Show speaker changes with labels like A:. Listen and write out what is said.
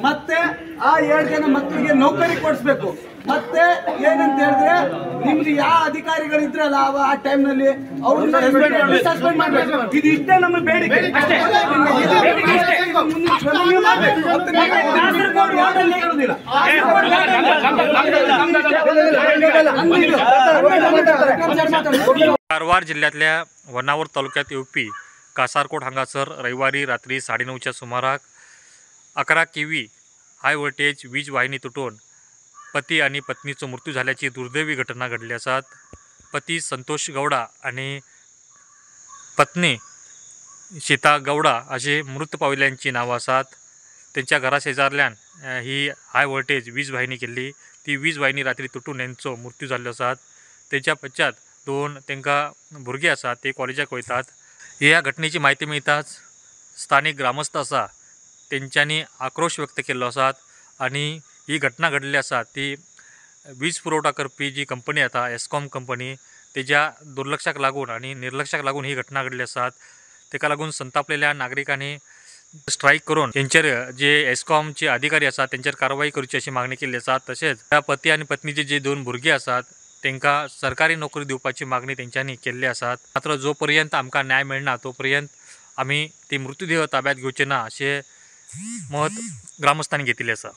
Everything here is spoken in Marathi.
A: ಮತ್ತೆ ಆ 2 ಜನ ಮಕ್ಕಳಿಗೆ ನೌಕರಿ ಕೊಡಿಸ್ಬೇಕು. ಮತ್ತೆ ಏನಂತ ಹೇಳಿದ್ರೆ ನಿಮ್ಗೆ ಯಾವ ಅಧಿಕಾರಿಗಳಿದ್ರಲ್ಲ ಆ ಟೈಮ್ನಲ್ಲಿ ಅವ್ರನ್ನ ಸಸ್ಪೆಂಡ್ ಮಾಡಬೇಕು. ಇದು ಇಷ್ಟೇ ನಮ್ಮ ಬೇಡಿಕೆ.
B: कारवार जिल्ह्यातल्या वनावर तालुक्यात UP कासारकोट हांगासर रविवारी रात्री 9:30च्या सुमाराक 11 kV हाय व्होल्टेज वीज वाहिनी तुटून पती आणि पत्नीचो मृत्यू झाल्याची दुर्दैवी घटना घडली आसात. पती संतोष गौडा आणि पत्नी सीता गौडा असे मृत पाविल्यांची नावं आसात. त्यांच्या घरा शेजारल्यान ही हाय व्होल्टेज वीज वाहिनी केल्ली. ती वीज वाहिनी रात्री तुटून यांचो मृत्यू जाल्लो आसात. त्याच्या पश्चात 2 तांकां भुरगे आसात, ते कॉलेजाक वयतात. ह्या घटनेची माहिती मिळताच स्थानिक ग्रामस्थ आसा तेंच्यांनी आक्रोश व्यक्त केल्लो आसात आणि ही घटना घडली आसा ती वीज पुरवठा करपी जी कंपनी आता एस्कॉम कंपनी तेज्या दुर्लक्षाक लागून आणि निर्लक्षाक लागून ही घटना घडली आसात. तेका लागून संतापलेल्या नागरिकांनी स्ट्राईक करून तेंचेर जे एस्कॉमचे अधिकारी आसात तेंचेर कारवाई करची अशी मागणी केली आसा. तशेंच त्या पती आणि पत्नीचे जे 2 भुरगे आसात तेंकां सरकारी नोकरी दिवपाची मागणी तेंच्यांनी केल्ली आसात. मात्र जोपर्यंत आमकां न्याय मेळना तोपर्यंत आमी ती मृत्यूदेह ताब्यात घेवचे ना अशें मत ग्रामस्थांनी घेतिल्लें आसा.